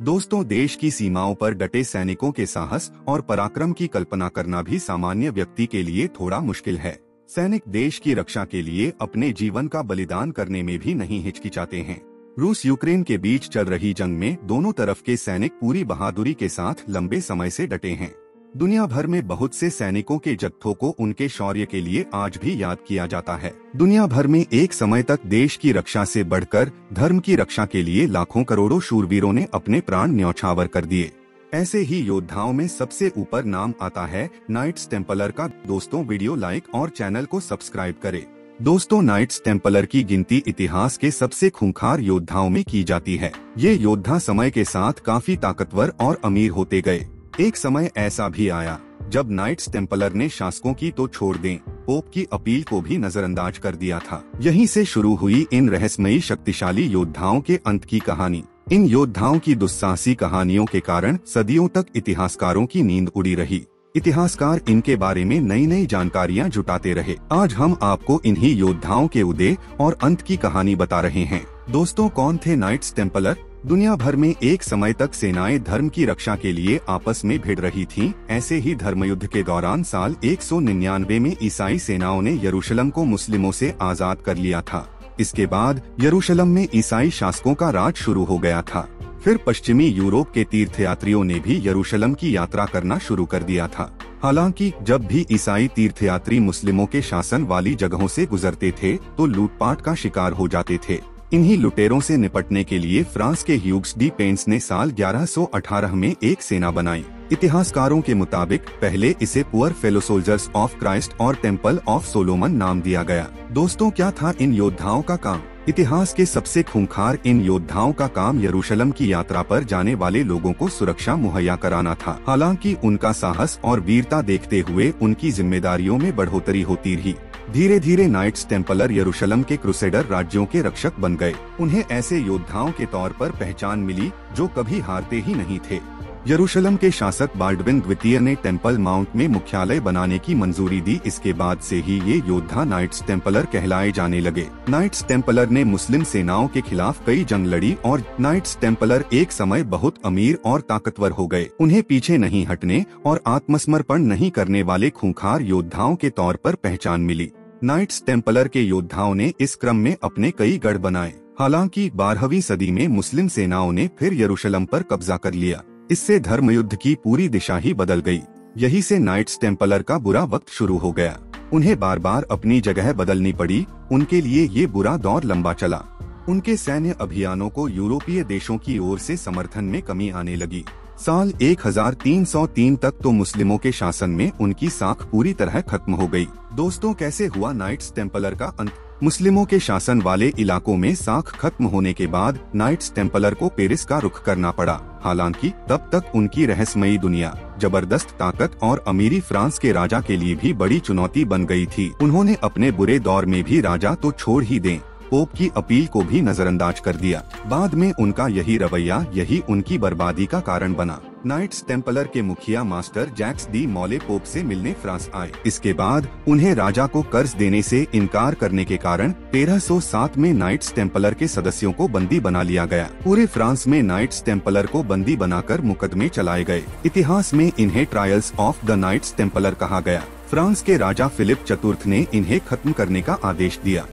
दोस्तों, देश की सीमाओं पर डटे सैनिकों के साहस और पराक्रम की कल्पना करना भी सामान्य व्यक्ति के लिए थोड़ा मुश्किल है। सैनिक देश की रक्षा के लिए अपने जीवन का बलिदान करने में भी नहीं हिचकिचाते हैं। रूस यूक्रेन के बीच चल रही जंग में दोनों तरफ के सैनिक पूरी बहादुरी के साथ लंबे समय से डटे हैं। दुनिया भर में बहुत से सैनिकों के जत्थों को उनके शौर्य के लिए आज भी याद किया जाता है। दुनिया भर में एक समय तक देश की रक्षा से बढ़कर धर्म की रक्षा के लिए लाखों करोड़ों शूरवीरों ने अपने प्राण न्यौछावर कर दिए। ऐसे ही योद्धाओं में सबसे ऊपर नाम आता है नाइट्स टेम्पलर का। दोस्तों, वीडियो लाइक और चैनल को सब्सक्राइब करें। दोस्तों, नाइट्स टेम्पलर की गिनती इतिहास के सबसे खूंखार योद्धाओं में की जाती है। ये योद्धा समय के साथ काफी ताकतवर और अमीर होते गए। एक समय ऐसा भी आया जब नाइट्स टेम्पलर ने शासकों की तो छोड़ दें, पोप की अपील को भी नजरअंदाज कर दिया था। यहीं से शुरू हुई इन रहस्यमयी शक्तिशाली योद्धाओं के अंत की कहानी। इन योद्धाओं की दुस्साहसी कहानियों के कारण सदियों तक इतिहासकारों की नींद उड़ी रही। इतिहासकार इनके बारे में नई नई जानकारियां जुटाते रहे। आज हम आपको इन्हीं योद्धाओं के उदय और अंत की कहानी बता रहे हैं। दोस्तों, कौन थे नाइट्स टेम्पलर? दुनिया भर में एक समय तक सेनाएं धर्म की रक्षा के लिए आपस में भिड़ रही थीं। ऐसे ही धर्मयुद्ध के दौरान साल 199 में ईसाई सेनाओं ने यरूशलेम को मुस्लिमों से आजाद कर लिया था। इसके बाद यरूशलेम में ईसाई शासकों का राज शुरू हो गया था। फिर पश्चिमी यूरोप के तीर्थयात्रियों ने भी यरूशलेम की यात्रा करना शुरू कर दिया था। हालांकि जब भी ईसाई तीर्थयात्री मुस्लिमों के शासन वाली जगहों से गुजरते थे तो लूटपाट का शिकार हो जाते थे। इन्हीं लुटेरों से निपटने के लिए फ्रांस के ह्यूग्स डी पेंस ने साल 1118 में एक सेना बनाई। इतिहासकारों के मुताबिक पहले इसे poor fellow soldiers of Christ और टेम्पल ऑफ सोलोमन नाम दिया गया। दोस्तों, क्या था इन योद्धाओं का काम? इतिहास के सबसे खूंखार इन योद्धाओं का काम यरूशलेम की यात्रा पर जाने वाले लोगों को सुरक्षा मुहैया कराना था। हालांकि उनका साहस और वीरता देखते हुए उनकी जिम्मेदारियों में बढ़ोतरी होती रही। धीरे धीरे नाइट्स टेम्पलर यरूशलेम के क्रूसेडर राज्यों के रक्षक बन गए। उन्हें ऐसे योद्धाओं के तौर पर पहचान मिली जो कभी हारते ही नहीं थे। यरूशलेम के शासक बाल्डविन द्वितीय ने टेम्पल माउंट में मुख्यालय बनाने की मंजूरी दी। इसके बाद से ही ये योद्धा नाइट्स टेम्पलर कहलाए जाने लगे। नाइट्स टेम्पलर ने मुस्लिम सेनाओं के खिलाफ कई जंग लड़ी और नाइट्स टेम्पलर एक समय बहुत अमीर और ताकतवर हो गए। उन्हें पीछे नहीं हटने और आत्मसमर्पण नहीं करने वाले खूंखार योद्धाओं के तौर पर पहचान मिली। नाइट्स टेम्पलर के योद्धाओं ने इस क्रम में अपने कई गढ़ बनाए। हालांकि 12वीं सदी में मुस्लिम सेनाओं ने फिर यरूशलेम पर कब्जा कर लिया। इससे धर्मयुद्ध की पूरी दिशा ही बदल गई। यही से नाइट्स टेम्पलर का बुरा वक्त शुरू हो गया। उन्हें बार बार अपनी जगह बदलनी पड़ी। उनके लिए ये बुरा दौर लंबा चला। उनके सैन्य अभियानों को यूरोपीय देशों की ओर से समर्थन में कमी आने लगी। साल 1303 तक तो मुस्लिमों के शासन में उनकी साख पूरी तरह खत्म हो गई। दोस्तों, कैसे हुआ नाइट्स टेम्पलर का अंत? मुस्लिमों के शासन वाले इलाकों में साख खत्म होने के बाद नाइट्स टेम्पलर को पेरिस का रुख करना पड़ा। हालांकि तब तक उनकी रहस्यमयी दुनिया, जबरदस्त ताकत और अमीरी फ्रांस के राजा के लिए भी बड़ी चुनौती बन गई थी। उन्होंने अपने बुरे दौर में भी राजा तो छोड़ ही दें, पोप की अपील को भी नजरअंदाज कर दिया। बाद में उनका यही रवैया यही उनकी बर्बादी का कारण बना। नाइट्स टेम्पलर के मुखिया मास्टर जैक्स डी मॉले पोप से मिलने फ्रांस आए। इसके बाद उन्हें राजा को कर्ज देने से इनकार करने के कारण 1307 में नाइट्स टेम्पलर के सदस्यों को बंदी बना लिया गया। पूरे फ्रांस में नाइट्स टेम्पलर को बंदी बनाकर मुकदमे चलाए गए। इतिहास में इन्हें trials of the Knights Templar कहा गया। फ्रांस के राजा फिलिप चतुर्थ ने इन्हें खत्म करने का आदेश दिया।